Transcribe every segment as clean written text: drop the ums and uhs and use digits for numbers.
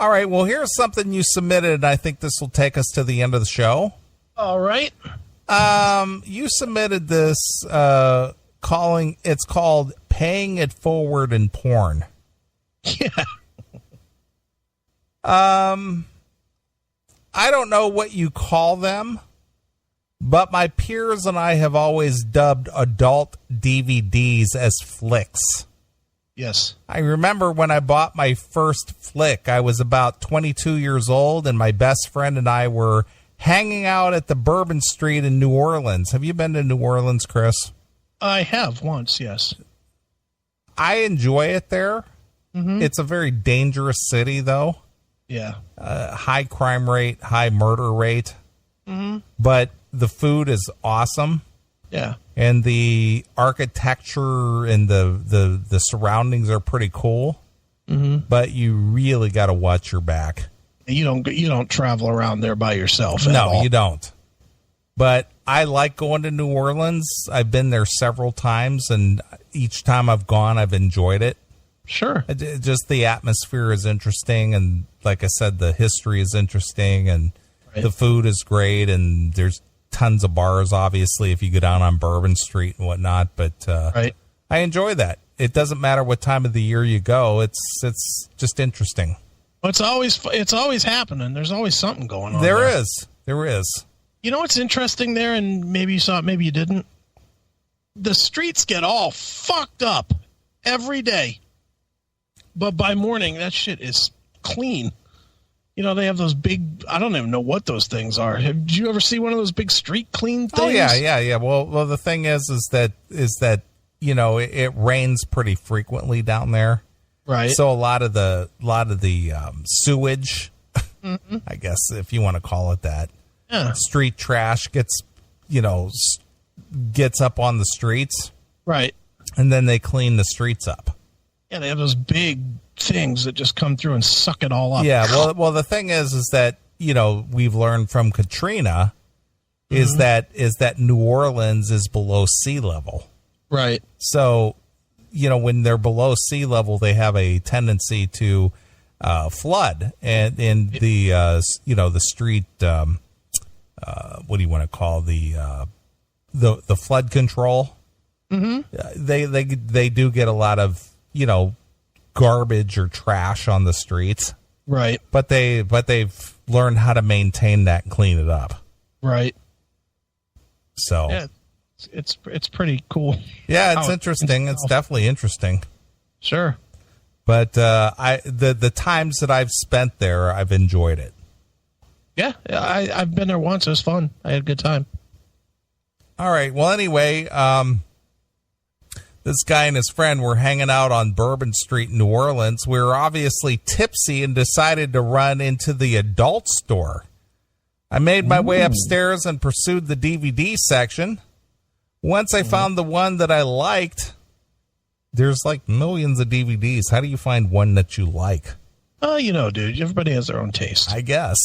All right. Well, here's something you submitted. I think this will take us to the end of the show. All right. You submitted this it's called Paying It Forward in Porn. Yeah. I don't know what you call them, but my peers and I have always dubbed adult DVDs as flicks. Yes. I remember when I bought my first flick, I was about 22 years old, and my best friend and I were hanging out at the Bourbon Street in New Orleans. Have you been to New Orleans, Chris? I have once, yes. I enjoy it there. Mm-hmm. It's a very dangerous city, though. Yeah. High crime rate, high murder rate. Mm-hmm. But the food is awesome. Yeah. And the architecture and the surroundings are pretty cool. Mm-hmm. But you really got to watch your back. You don't travel around there by yourself. No, you don't. But I like going to New Orleans. I've been there several times, and each time I've gone, I've enjoyed it. Sure. Just the atmosphere is interesting, and like I said, the history is interesting, and the food is great, and there's tons of bars, obviously, if you go down on Bourbon Street and whatnot. But I enjoy that. It doesn't matter what time of the year you go. It's just interesting. Well, it's always happening. There's always something going on. There is. You know what's interesting there, and maybe you saw it, maybe you didn't? The streets get all fucked up every day. But by morning, that shit is clean. You know, they have those big, I don't even know what those things are. Did you ever see one of those big street clean things? Oh, yeah. Well, the thing is that, you know, it rains pretty frequently down there. Right. So a lot of the sewage, mm-hmm. I guess, if you want to call it that, street trash gets up on the streets. Right. And then they clean the streets up. Yeah, they have those big things that just come through and suck it all up. Yeah, well, the thing is that, you know, we've learned from Katrina is that New Orleans is below sea level. Right. So, you know, when they're below sea level, they have a tendency to flood, and in the the street. What do you want to call the flood control? Mm-hmm. They do get a lot of, you know, garbage or trash on the streets. Right. But they've learned how to maintain that and clean it up. Right. So yeah, it's pretty cool. Yeah, it's interesting. It's definitely interesting. Sure. But the times that I've spent there, I've enjoyed it. Yeah, I've been there once. It was fun. I had a good time. All right. Well, anyway, this guy and his friend were hanging out on Bourbon Street in New Orleans. We were obviously tipsy and decided to run into the adult store. I made my way upstairs and pursued the DVD section. Once I found the one that I liked, there's like millions of DVDs. How do you find one that you like? Oh, you know, dude, everybody has their own taste. I guess.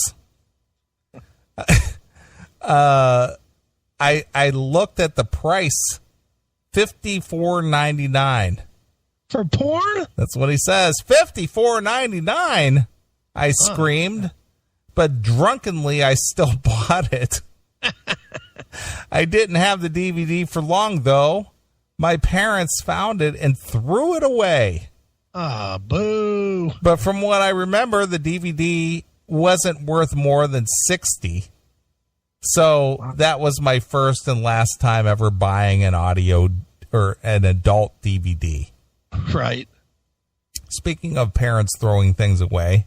I looked at the price, $54.99 for porn. That's what he says. $54.99. I screamed, but drunkenly I still bought it. I didn't have the DVD for long, though. My parents found it and threw it away. Ah, boo. But from what I remember, the DVD wasn't worth more than $60. So that was my first and last time ever buying an audio or an adult DVD. Right. Speaking of parents throwing things away,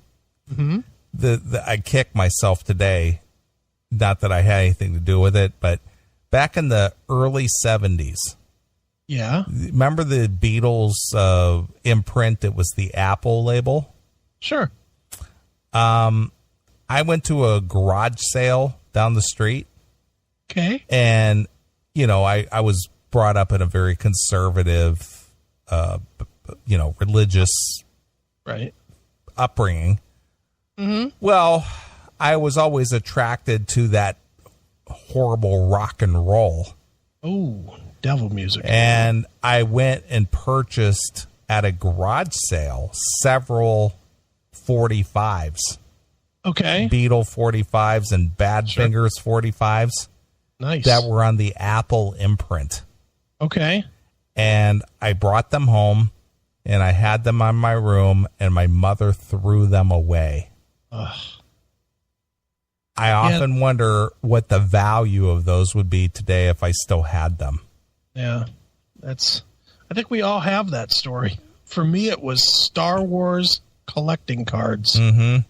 I kicked myself today. Not that I had anything to do with it, but back in the early 70s. Yeah. Remember the Beatles imprint? It was the Apple label. Sure. I went to a garage sale down the street. Okay. And, you know, I was brought up in a very conservative, religious upbringing. Mm-hmm. Well, I was always attracted to that horrible rock and roll. Oh, devil music. And I went and purchased at a garage sale several 45s. Okay. Beetle 45s and Badfingers 45s Nice. that were on the Apple imprint. Okay. And I brought them home and I had them on my room and my mother threw them away. Ugh. I often wonder what the value of those would be today if I still had them. Yeah. I think we all have that story. For me, it was Star Wars collecting cards. Mm-hmm.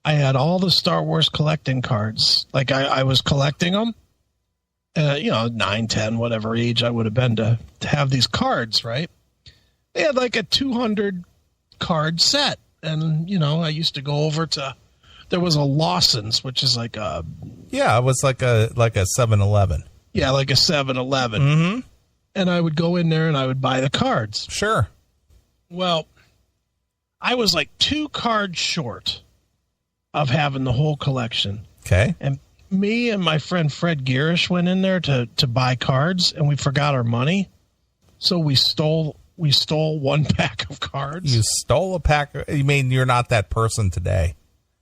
I had all the Star Wars collecting cards. Like I was collecting them, 9, 10, whatever age I would have been to have these cards, right? They had like a 200 card set. And, I used to go over there was a Lawson's, which is like a... Yeah, it was like a 7-Eleven. Yeah, like a 7-Eleven. Mm-hmm. And I would go in there and I would buy the cards. Sure. Well, I was like 2 cards short of having the whole collection. Okay. And me and my friend Fred Girish went in there to buy cards, and we forgot our money. So we stole 1 pack of cards. You stole a pack. You mean you're not that person today?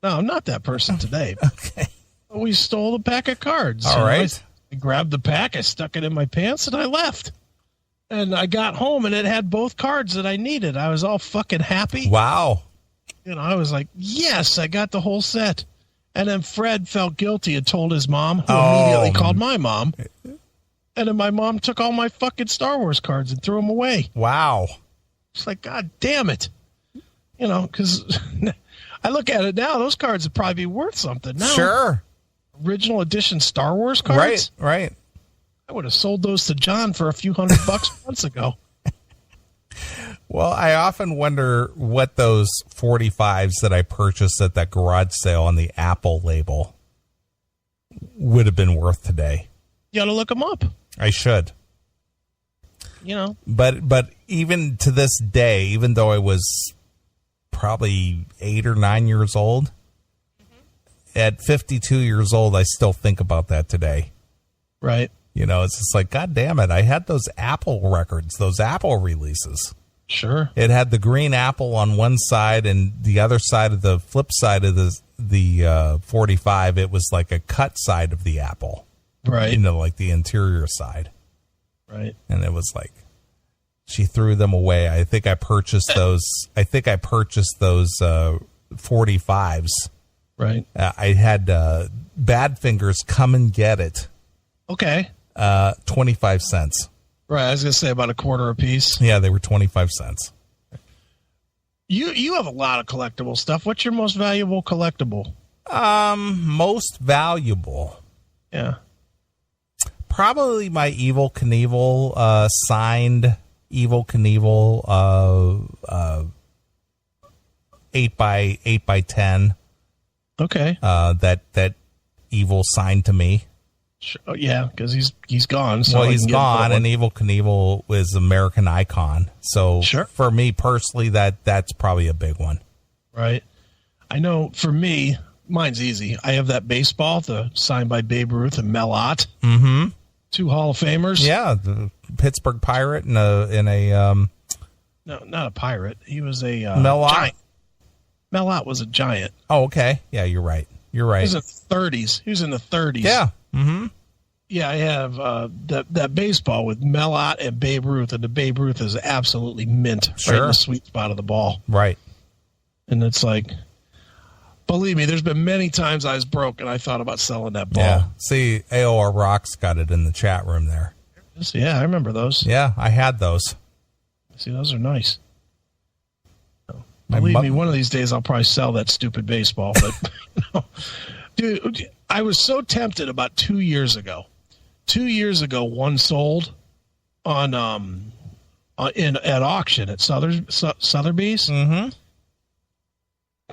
No, I'm not that person today. Okay. We stole a pack of cards. All right. I grabbed the pack, I stuck it in my pants, and I left. And I got home, and it had both cards that I needed. I was all fucking happy. Wow. I was like, yes, I got the whole set. And then Fred felt guilty and told his mom, who immediately called my mom. And then my mom took all my fucking Star Wars cards and threw them away. Wow. It's like, God damn it. Because I look at it now, those cards would probably be worth something now. Sure. Original edition Star Wars cards? Right. I would have sold those to John for a few $100 months ago. Well, I often wonder what those 45s that I purchased at that garage sale on the Apple label would have been worth today. You got to look them up. I should. But even to this day, even though I was probably 8 or 9 years old, at 52 years old, I still think about that today. Right. It's just like, God damn it. I had those Apple records, those Apple releases. Sure. It had the green apple on one side, and the other side of the flip side of the 45, it was like a cut side of the apple. Right. Like the interior side. Right. And it was like, she threw them away. I think I purchased those 45s. Right. I had Badfingers come and get it. Okay. 25 cents. Right. I was going to say about a quarter a piece. Yeah, they were 25 cents. You have a lot of collectible stuff. What's your most valuable collectible? Most valuable. Yeah. Probably my Evel Knievel, signed Evel Knievel, 8 by 10. Okay. That Evel signed to me. Sure. Oh, yeah, because he's gone. So well, he's gone, and Evel Knievel is American icon. So sure. For me personally, that's probably a big one. Right. I know for me, mine's easy. I have that baseball, signed by Babe Ruth and Mel Ott. Mm-hmm. 2 Hall of Famers. Yeah, the Pittsburgh Pirate and no, not a pirate. He was a Mel Ott. giant. Mel Ott was a giant. Oh, okay. Yeah, you're right. He was in the 30s. He was in the 30s. Yeah. Mm-hmm. Yeah, I have that baseball with Mel Ott and Babe Ruth, and the Babe Ruth is absolutely mint, sure. right in the sweet spot of the ball. Right. And it's like, believe me, there's been many times I was broke and I thought about selling that ball. Yeah. See, AOR Rocks got it in the chat room there. Yeah, I remember those. Yeah, I had those. See, those are nice. Believe me, one of these days I'll probably sell that stupid baseball. But, dude, I was so tempted about 2 years ago. 2 years ago, one sold at auction at Sotheby's. Mm-hmm.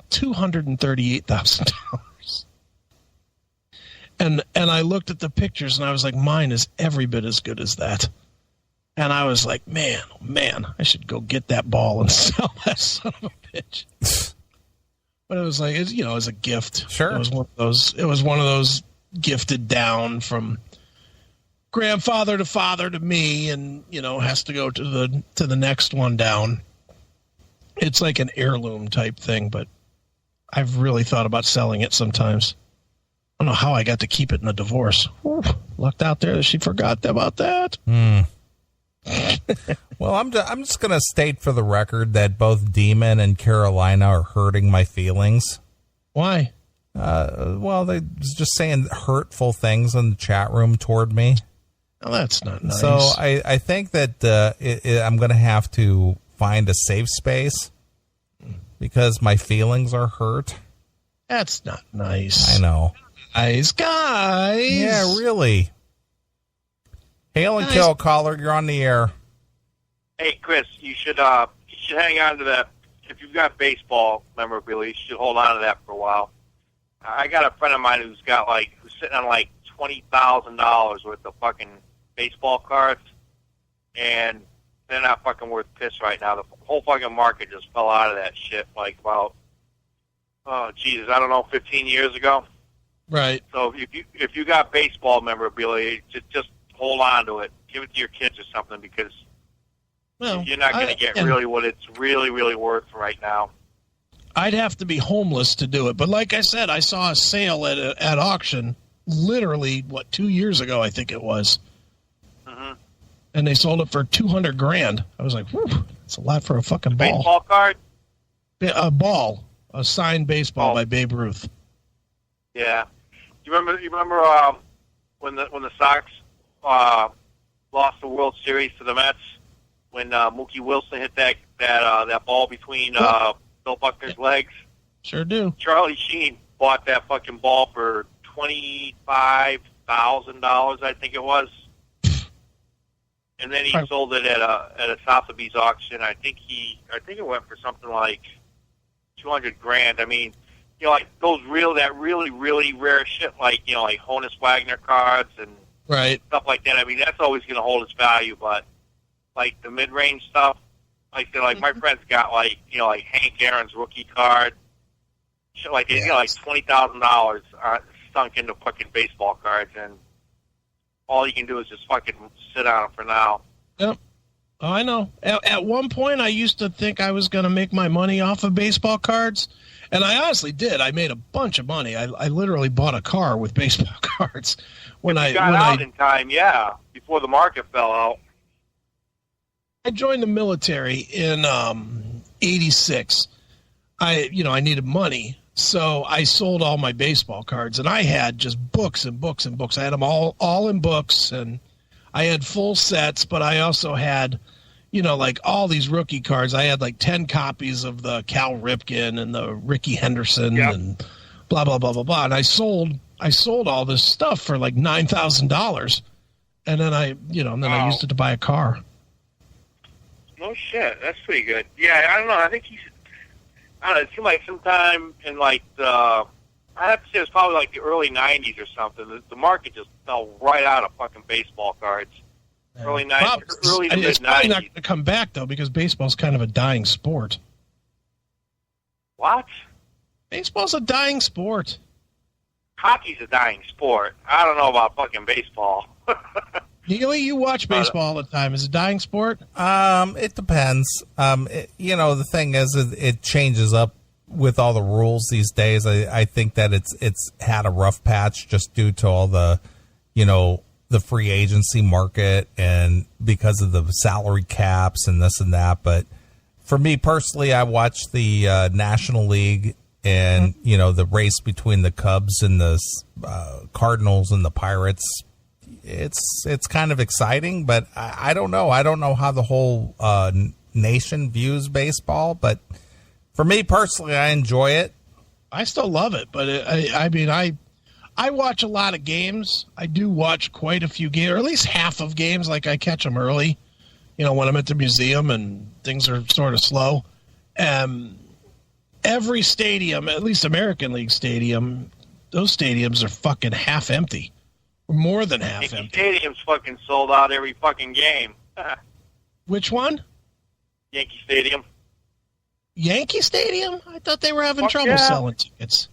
$238,000. And I looked at the pictures and I was like, mine is every bit as good as that. And I was like, man, I should go get that ball and sell that son of a bitch. But it was like, it was a gift. Sure. It was one of those gifted down from grandfather to father to me, and has to go to the next one down. It's like an heirloom type thing, but I've really thought about selling it sometimes. I don't know how I got to keep it in a divorce. Whew, lucked out there that she forgot about that. Well, I'm just going to state for the record that both Demon and Carolina are hurting my feelings. Why? Well, they was just saying hurtful things in the chat room toward me. Oh, that's not nice. So I think that I'm going to have to find a safe space because my feelings are hurt. That's not nice. I know. Guys. Yeah, really. Hail and kill, caller. You're on the air. Hey, Chris, you should hang on to that. If you've got baseball memorabilia, you should hold on to that for a while. I got a friend of mine who's sitting on like $20,000 worth of fucking baseball cards, and they're not fucking worth piss right now. The whole fucking market just fell out of that shit like about, oh Jesus, I don't know, 15 years ago. Right. So if you got baseball memorabilia, just hold on to it. Give it to your kids or something, because you're not going to get really what it's really, really worth right now. I'd have to be homeless to do it. But like I said, I saw a sale at auction literally, 2 years ago, I think it was. Mm-hmm. And they sold it for $200,000. I was like, whew, that's a lot for a fucking ball. Baseball card? A ball. A signed baseball by Babe Ruth. Yeah. You remember when the Sox lost the World Series to the Mets, when Mookie Wilson hit that ball between Bill Buckner's legs? Sure do. Charlie Sheen bought that fucking ball for $25,000, I think it was, and then he sold it at a Sotheby's auction. I think it went for something like $200,000. I mean, like that really, really rare shit, like Honus Wagner cards and stuff like that. I mean, that's always going to hold its value, but like the mid-range stuff, like my friend's got like Hank Aaron's rookie card, shit like that. He's got like $20,000 sunk into fucking baseball cards, and all you can do is just fucking sit on them for now. Yep. Oh, I know. At one point, I used to think I was going to make my money off of baseball cards, and I honestly did. I made a bunch of money. I literally bought a car with baseball cards when I got out in time. Yeah, before the market fell out. I joined the military in '86. I needed money, so I sold all my baseball cards, and I had just books and books and books. I had them all in books, and I had full sets, but I also had, like all these rookie cards. I had like 10 copies of the Cal Ripken and the Ricky Henderson and blah blah blah blah blah. And I sold all this stuff for like $9,000, and then I used it to buy a car. No shit, that's pretty good. Yeah, I don't know. I think it seemed like sometime in like I have to say it was probably like the early '90s or something. The market just fell right out of fucking baseball cards. Early '90s, early to mid '90s. It's probably not going to come back though, because baseball's kind of a dying sport. What? Baseball's a dying sport. Hockey's a dying sport. I don't know about fucking baseball. Neely, you watch baseball all the time. Is it a dying sport? It depends. The thing is, it changes up with all the rules these days. I think that it's had a rough patch just due to all the, the free agency market and because of the salary caps and this and that. But for me personally, I watch the National League and, the race between the Cubs and the Cardinals and the Pirates. It's kind of exciting, but I don't know. I don't know how the whole nation views baseball, but for me personally, I enjoy it. I still love it, but I watch a lot of games. I do watch quite a few games, or at least half of games. Like I catch them early, when I'm at the museum and things are sort of slow. Every stadium, at least American League Stadium, those stadiums are fucking half empty. More than half Yankee empty. Stadium's fucking sold out every fucking game. Which one? Yankee Stadium. Yankee Stadium? I thought they were having trouble selling tickets.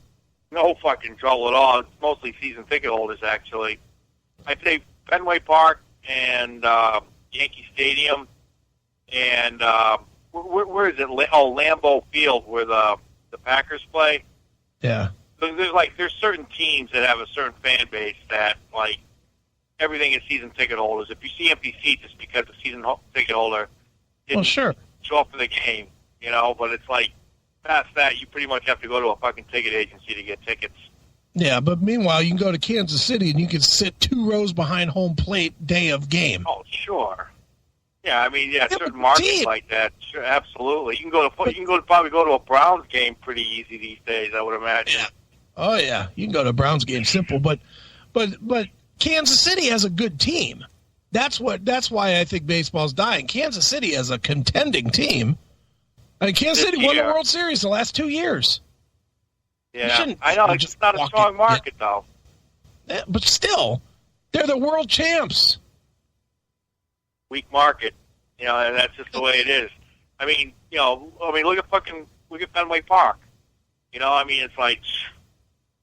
No fucking trouble at all. It's mostly season ticket holders, actually. I'd say Fenway Park and Yankee Stadium and where is it? Lambeau Field, where the Packers play. Yeah. There's certain teams that have a certain fan base that like everything is season ticket holders. If you see empty seats, it's because the ticket holder didn't sure. show up for the game, But it's like past that, you pretty much have to go to a fucking ticket agency to get tickets. Yeah, but meanwhile, you can go to Kansas City and you can sit 2 rows behind home plate day of game. Oh, sure. Yeah, I mean, certain markets like that. Sure, absolutely. You can probably go to a Browns game pretty easy these days, I would imagine. Yeah. Oh yeah, you can go to a Browns game simple, but Kansas City has a good team. That's why I think baseball's dying. Kansas City has a contending team. Kansas City won the World Series the last 2 years. Yeah, I know. It's just not a strong market, though. Yeah, but still, they're the world champs. Weak market, and that's just the way it is. I mean, look at Fenway Park. It's like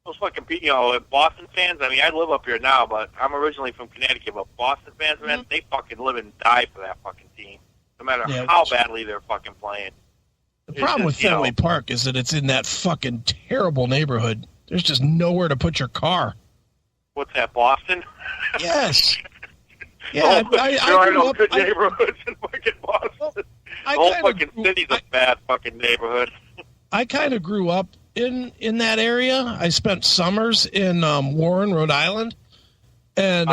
those fucking Boston fans. I mean, I live up here now, but I'm originally from Connecticut. But Boston fans, man, they fucking live and die for that fucking team, no matter how badly they're fucking playing. The problem with Fenway Park is that it's in that fucking terrible neighborhood. There's just nowhere to put your car. What's that, Boston? Yes. Yeah, I grew up, good neighborhoods in fucking Boston. Well, the whole fucking city's a bad fucking neighborhood. I kind of grew up in that area. I spent summers in Warren, Rhode Island, and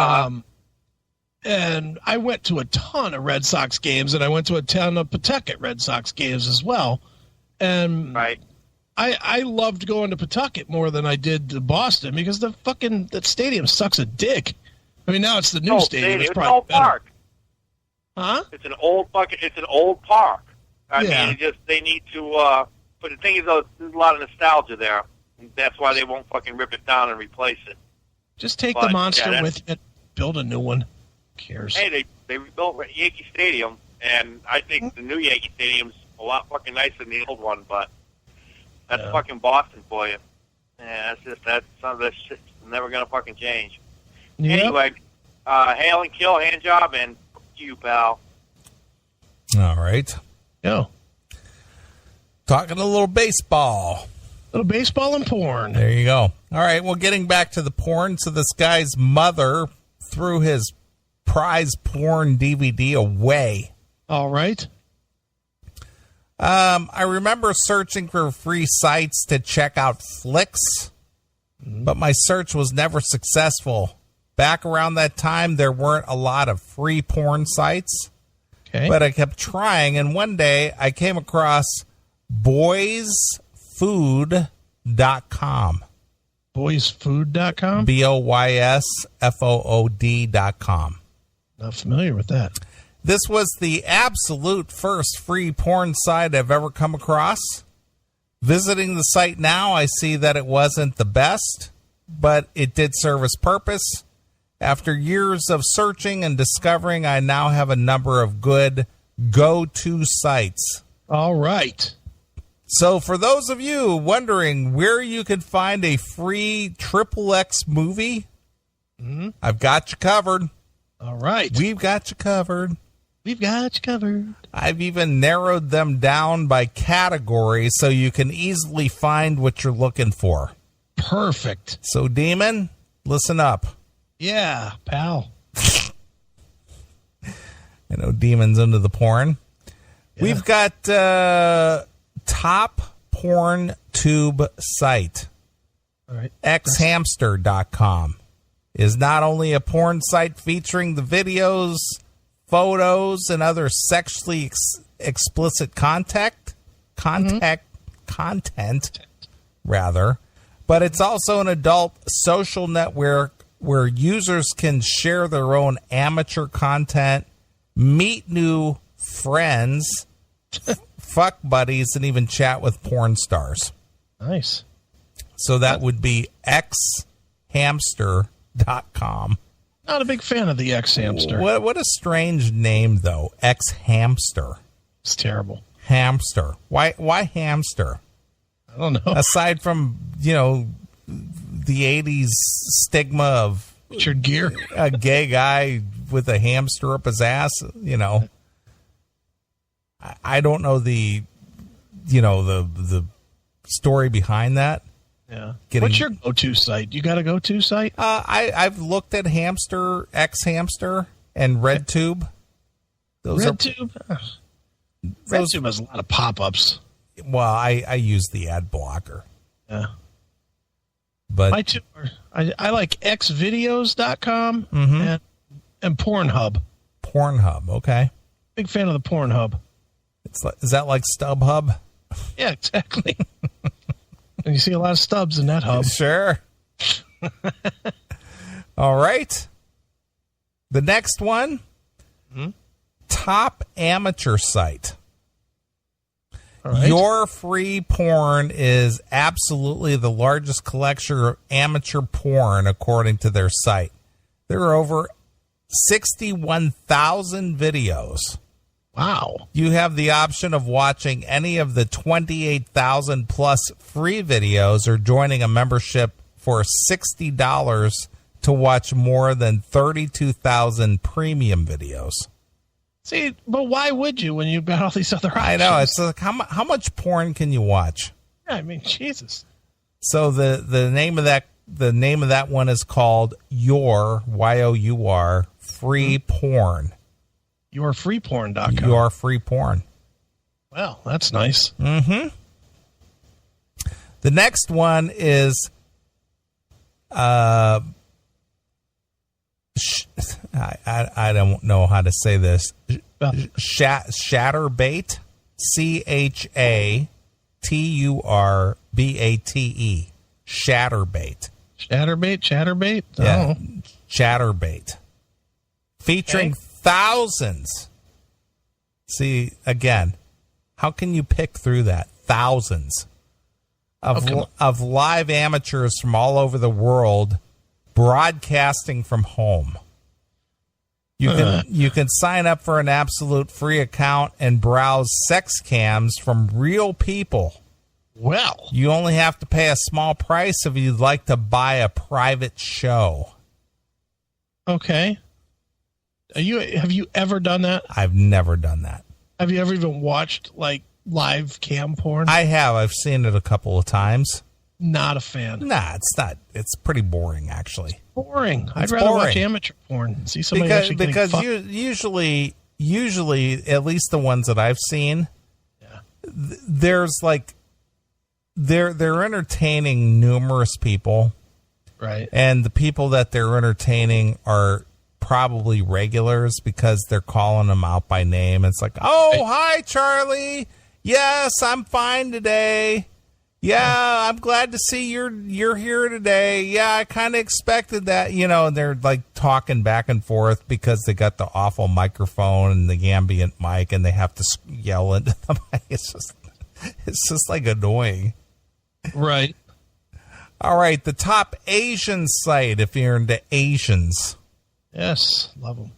I went to a ton of Red Sox games, and I went to a ton of Pawtucket Red Sox games as well. And right. I loved going to Pawtucket more than I did to Boston because that stadium sucks a dick. I mean, now it's the new stadium. It's probably an old better. Park. Huh? It's an old park. I mean, they need to. But the thing is, though, there's a lot of nostalgia there. That's why they won't fucking rip it down and replace it. Just take the monster with it, build a new one. Who cares? Hey, they rebuilt Yankee Stadium, and I think the new Yankee Stadium's a lot fucking nicer than the old one. But that's fucking Boston for you. Yeah, that's some of this shit's never gonna fucking change. Yep. Anyway, hail and kill, hand job, and fuck you, pal. All right. Yeah. Talking a little baseball. Little baseball and porn. There you go. All right. Well, getting back to the porn. So this guy's mother threw his prize porn DVD away. All right. I remember searching for free sites to check out flicks, but my search was never successful. Back around that time, there weren't a lot of free porn sites, but I kept trying, and one day I came across boysfood.com. Boysfood.com? BOYSFOOD.com. Not familiar with that. This was the absolute first free porn site I've ever come across. Visiting the site now, I see that it wasn't the best, but it did serve its purpose. After years of searching and discovering, I now have a number of good go-to sites. All right. So for those of you wondering where you could find a free XXX movie, I've got you covered. All right. We've got you covered. We've got you covered. I've even narrowed them down by category so you can easily find what you're looking for. Perfect. So, Demon, listen up. Yeah, pal. I know Demon's into the porn. Yeah. We've got top porn tube site. All right. Xhamster.com is not only a porn site featuring the videos, photos, and other sexually explicit content, but it's also an adult social network where users can share their own amateur content, meet new friends, fuck buddies, and even chat with porn stars. Nice. So that would be xhamster.com. Not a big fan of the X-Hamster. What a strange name, though. X-Hamster. It's terrible. Hamster. Why hamster? I don't know. Aside from, the 80s stigma of Richard Gere, a gay guy with a hamster up his ass, I don't know the story behind that. Yeah. Getting- What's your go-to site? You got a go-to site? I've looked at Hamster, X Hamster, and RedTube. Those RedTube? RedTube has a lot of pop-ups. well, I use the ad blocker, Yeah. but My two are, I like xvideos.com Mm-hmm. and Pornhub. Pornhub. Okay, Big fan of the Pornhub. is that like StubHub? Yeah, exactly. And you see a lot of stubs in that hub. Sure. All right. The next one, Top Amateur Site. All right. Your Free Porn is absolutely the largest collection of amateur porn, according to their site. There are over 61,000 videos. Wow. You have the option of watching any of the 28,000 plus free videos or joining a membership for $60 to watch more than 32,000 premium videos. See, but why would you when you've got all these other options? I know. It's like, how much porn can you watch? Yeah, I mean, Jesus. So the name of that one is called Your YOUR Free Porn. YourFreePorn.com. Your Free Porn. Well, that's nice. The next one is I don't know how to say this. Chatterbait. CHATURBATE. Chatterbait. Chatterbait? Yeah. Oh. Chatterbait. Featuring thousands. See, again, how can you pick through that? Thousands of live amateurs from all over the world broadcasting from home. You can sign up for an absolute free account and browse sex cams from real people. Well. You only have to pay a small price if you'd like to buy a private show. Okay. Have you ever done that? I've never done that. Have you ever even watched like live cam porn? I have. I've seen it a couple of times. Not a fan. Nah, it's not. It's pretty boring, actually. Boring. I'd It's rather watch boring. amateur porn. See somebody actually getting Because fucked. usually, at least the ones that I've seen, there's like they're entertaining numerous people, Right. and the people that they're entertaining are probably regulars because they're calling them out by name. It's like, oh, hi, Charlie. Yes, I'm fine today. Yeah, I'm glad to see you're here today. Yeah, I kind of expected that. And they're like talking back and forth because they got the awful microphone and the ambient mic, and they have to yell into the mic. It's just like annoying. Right. All right, the Top Asian Site, if you're into Asians. Yes. Love them.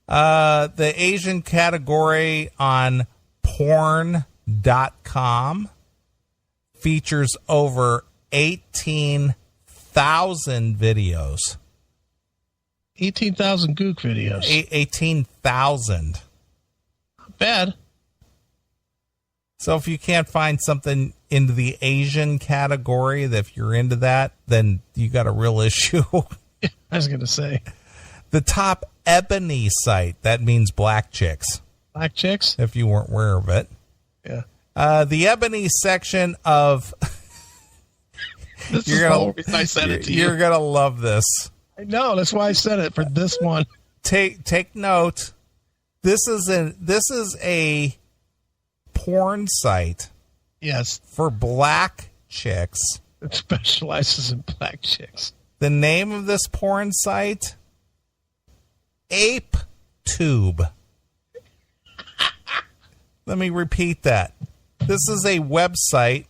The Asian category on porn.com features over 18,000 videos. 18,000 Gook videos. 18,000. Not bad. So if you can't find something into the Asian category, that if you're into that, then you got a real issue. I was going to say. The Top Ebony Site, that means black chicks, Black chicks? if you weren't aware of it. Yeah. The Ebony section of... This is the whole reason I said it to you. You're going to love this. I know. That's why I said it for this one. Take note. This is a porn site Yes. for black chicks. It specializes in black chicks. The name of this porn site, ApeTube. Let me repeat that. This is a website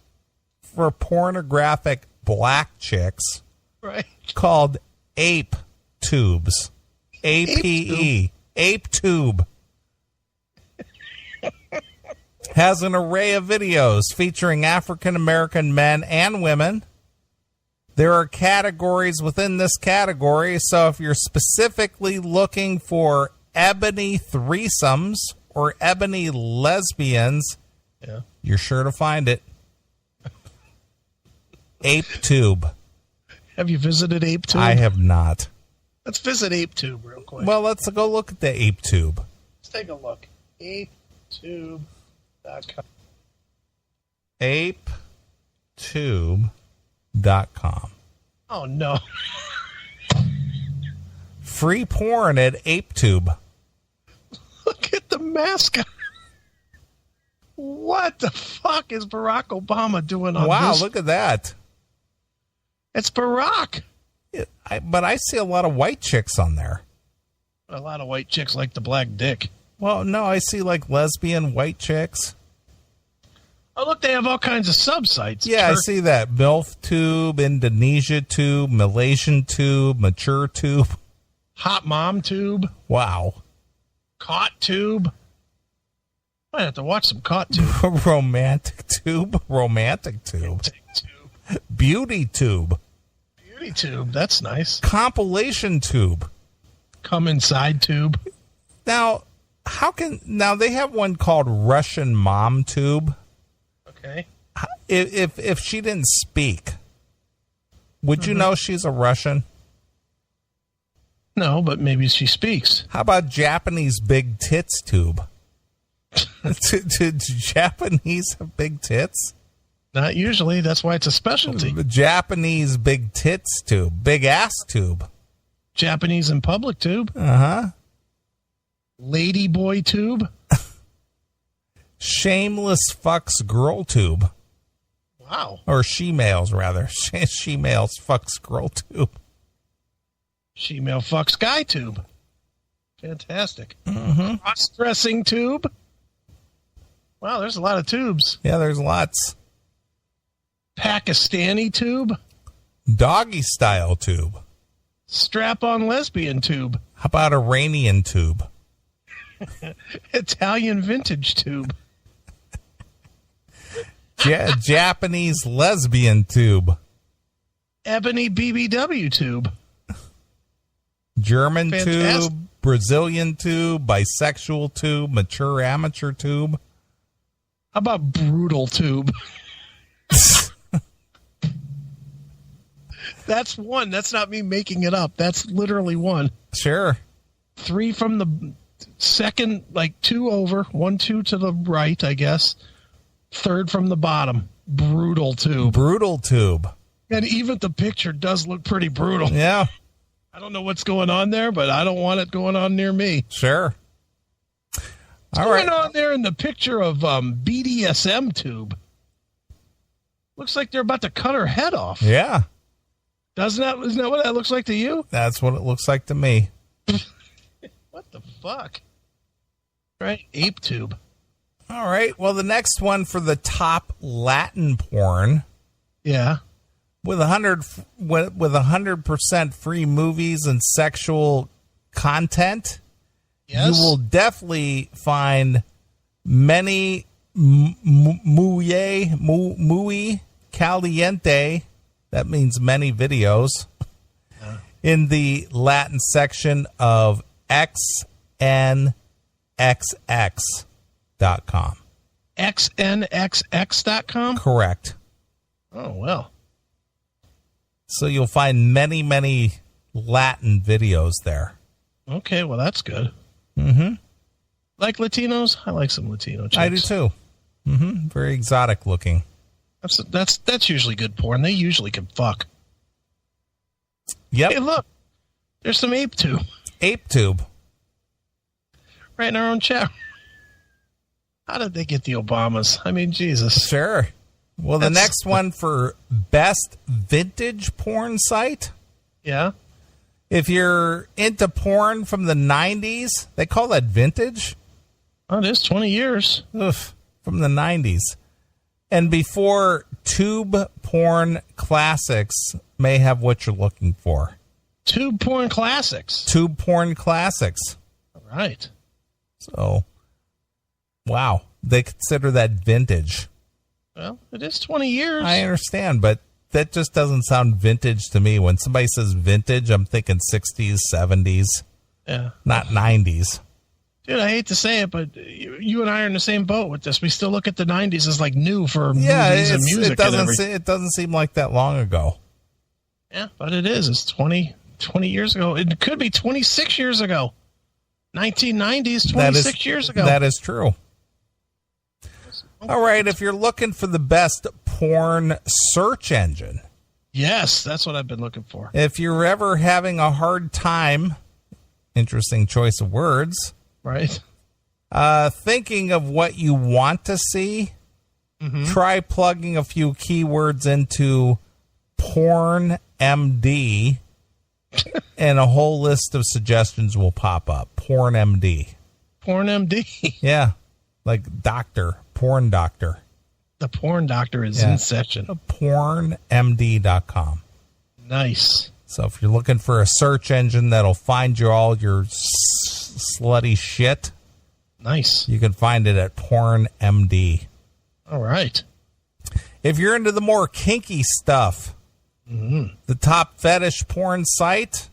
for pornographic black chicks Right. called ApeTubes. APE. ApeTube. Has an array of videos featuring African American men and women. There are categories within this category, so if you're specifically looking for ebony threesomes or ebony lesbians, Yeah. you're sure to find it. ApeTube. Have you visited ApeTube? I have not. Let's visit ApeTube real quick. Well, let's go look at the ApeTube. Let's take a look. ApeTube.com. ApeTube.com. Oh, no. Free porn at ApeTube. Look at the mascot. What the fuck is Barack Obama doing on Wow, this? look at that. It's Barack. But I see a lot of white chicks on there. A lot of white chicks like the black dick. Well, no, I see like lesbian white chicks. Oh, look, they have all kinds of sub-sites. Yeah, I see that. MILF Tube, Indonesia Tube, Malaysian Tube, Mature Tube. Hot Mom Tube. Wow. Caught Tube. I have to watch some Caught Tube. Romantic Tube. Romantic Tube. Tube. Beauty Tube. Beauty Tube. That's nice. Compilation Tube. Come Inside Tube. Now they have one called Russian Mom Tube. Okay. If she didn't speak, would you know she's a Russian? No, but maybe she speaks. How about Japanese Big Tits Tube? Do Japanese have big tits? Not usually. That's why it's a specialty. Japanese Big Tits Tube. Big Ass Tube. Japanese in Public Tube. Uh-huh. Lady Boy Tube. Shameless Fucks Girl Tube. Wow. Or She-Males, rather. She-Males Fucks Girl Tube. She-Male Fucks Guy Tube. Fantastic. Mm-hmm. Cross-dressing Tube. Wow, there's a lot of tubes. Yeah, there's lots. Pakistani Tube. Doggy Style Tube. Strap-on Lesbian Tube. How about Iranian Tube? Italian Vintage Tube. Japanese Lesbian Tube. Ebony BBW Tube. German Fantastic. Tube. Brazilian Tube. Bisexual Tube. Mature Amateur Tube. How about Brutal Tube? That's one. That's not me making it up. That's literally one. Sure. 3 from the second, like 2 over, 1, 2 to the right, I guess. 3rd from the bottom. Brutal Tube. Brutal Tube. And even the picture does look pretty brutal. Yeah. I don't know what's going on there, but I don't want it going on near me. Sure. What's going on there in the picture of BDSM Tube? Looks like they're about to cut her head off. Yeah. Isn't that what that looks like to you? That's what it looks like to me. What the fuck? Right? Ape Tube. All right. Well, the next one for the top Latin porn. Yeah. With 100% free movies and sexual content, Yes. you will definitely find many muy caliente. That means many videos in the Latin section of xnxx.com. xnxx.com? Correct. Oh, well. So you'll find many, many Latin videos there. Okay, well, that's good. Mm-hmm. Like Latinos? I like some Latino chicks. I do too. Mm-hmm. Very exotic looking. That's usually good porn. They usually can fuck. Yep. Hey, look. There's some Ape Tube. Ape Tube. Right in our own chat. How did they get the Obamas? I mean, Jesus. Sure. Well, the next one for best vintage porn site. Yeah. If you're into porn from the 90s, they call that vintage. Oh, it is 20 years. Oof, from the 90s. And before Tube Porn Classics may have what you're looking for. Tube Porn Classics. Tube Porn Classics. All right. So, wow. They consider that vintage. Well, it is 20 years. I understand, but that just doesn't sound vintage to me. When somebody says vintage, I'm thinking 60s, 70s, Yeah. not 90s. Dude, I hate to say it, but you and I are in the same boat with this. We still look at the 90s as like new for movies and music. It doesn't seem like that long ago. Yeah, but it is. It's 20 years ago. It could be 26 years ago. 1990s, 26 years ago. That is true. All right, if you're looking for the best porn search engine. Yes, that's what I've been looking for. If you're ever having a hard time, interesting choice of words, right? Thinking of what you want to see, try plugging a few keywords into PornMD, and a whole list of suggestions will pop up. PornMD. PornMD. Yeah, like doctor, porn doctor. The porn doctor is in session. PornMD.com. Nice. So if you're looking for a search engine that'll find you all your slutty shit, nice, you can find it at PornMD. All right. If you're into the more kinky stuff, the top fetish porn site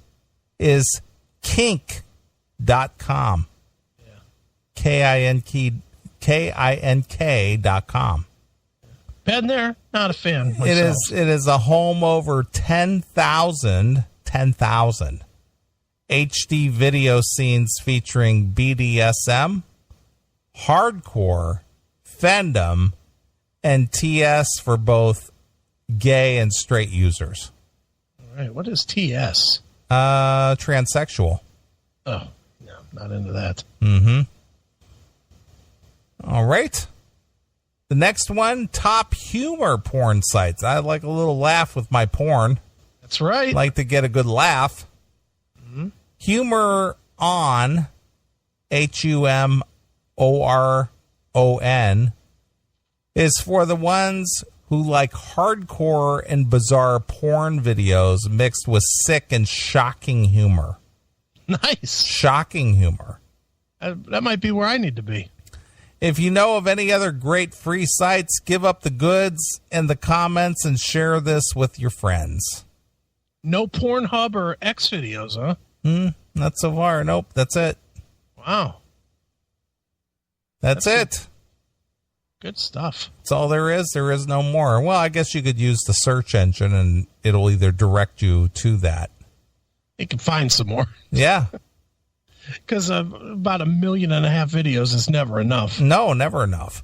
is kink.com. KINK.com. Been there, not a fan myself. It is a home over 10,000 HD video scenes featuring BDSM, hardcore, fandom, and TS for both gay and straight users. All right, what is TS? Transsexual. Oh, no, not into that. All right. The next one, top humor porn sites. I like a little laugh with my porn. That's right. Like to get a good laugh. Humor on, HUMORON, is for the ones who like hardcore and bizarre porn videos mixed with sick and shocking humor. Nice. Shocking humor. That might be where I need to be. If you know of any other great free sites, give up the goods in the comments and share this with your friends. No Pornhub or X videos, huh? Not so far. Nope. That's it. Wow. That's it. Good stuff. That's all there is. There is no more. Well, I guess you could use the search engine and it'll either direct you to that. You can find some more. Yeah. Because about 1.5 million videos is never enough. No, never enough.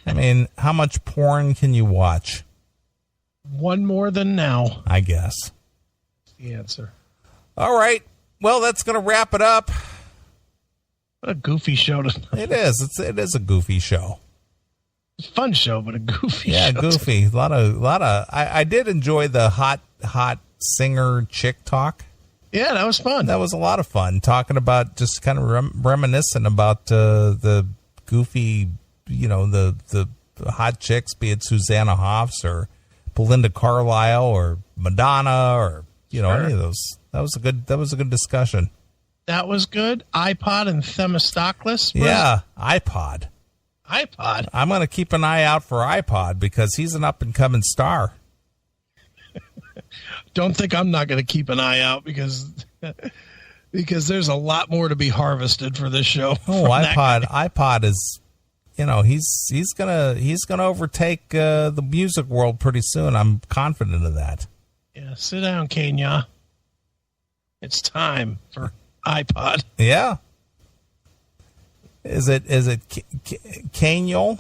I mean, how much porn can you watch? One more than now. I guess. That's the answer. All right. Well, that's going to wrap it up. What a goofy show tonight. It is. It is a goofy show. It's a fun show, but a goofy show. Yeah, goofy. A lot of. I did enjoy the hot singer chick talk. Yeah, that was fun. That was a lot of fun, talking about just kind of reminiscent about the goofy, the hot chicks, be it Susanna Hoffs or Belinda Carlisle or Madonna or any of those. That was a good discussion. That was good. iPod and Themistocles. Yeah, iPod. I'm going to keep an eye out for iPod because he's an up and coming star. Don't think I'm not going to keep an eye out because there's a lot more to be harvested for this show. Oh, iPod is, he's gonna overtake the music world pretty soon. I'm confident of that. Yeah, sit down, Kenya. It's time for iPod. Yeah. Is it Kaniel?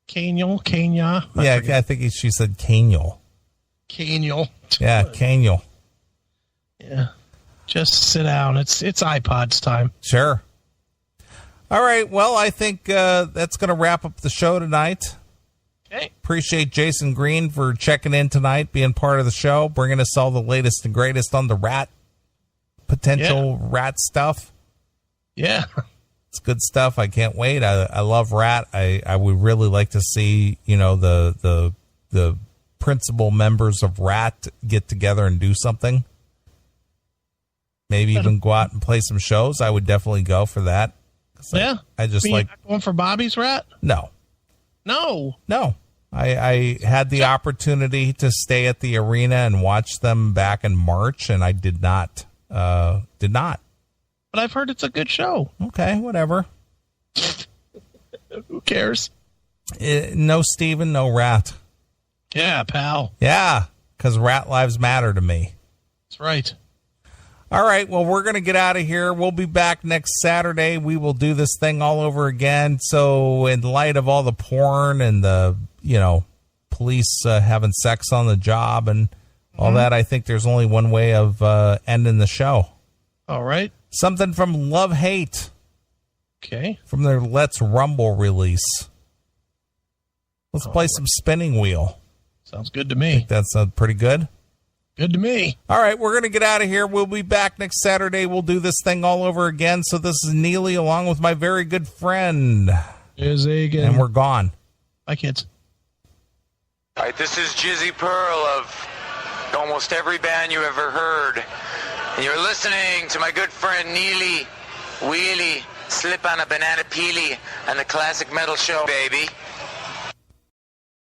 Kenya. Yeah, I think she said Kaniel. Kaniel. Yeah, Kaniel. Yeah. Just sit down. It's iPod's time. Sure. All right. Well, I think that's going to wrap up the show tonight. Okay. Appreciate Jason Green for checking in tonight, being part of the show, bringing us all the latest and greatest on the potential rat stuff. Yeah. It's good stuff. I can't wait. I love rat. I would really like to see, the principal members of rat get together and do something. Maybe even go out and play some shows. I would definitely go for that. Yeah. I just like going for Bobby's rat. No. I had the opportunity to stay at the arena and watch them back in March, and I did not. but I've heard it's a good show. Okay, whatever. Who cares? No Steven, no Rat. Yeah, pal. Yeah, because rat lives matter to me. That's right. All right, well, we're going to get out of here. We'll be back next Saturday. We will do this thing all over again. So in light of all the porn and the, police having sex on the job and all that, I think there's only one way of ending the show. All right. Something from Love Hate. Okay. From their Let's Rumble release. Let's play some Spinning Wheel. Sounds good to me. That's pretty good. Good to me. All right, we're going to get out of here. We'll be back next Saturday. We'll do this thing all over again. So this is Neely along with my very good friend. Here's Agan. And we're gone. Bye, kids. All right, this is Jizzy Pearl of almost every band you ever heard. And you're listening to my good friend Neely Wheely, Slip on a Banana Peely, and the Classic Metal Show, baby.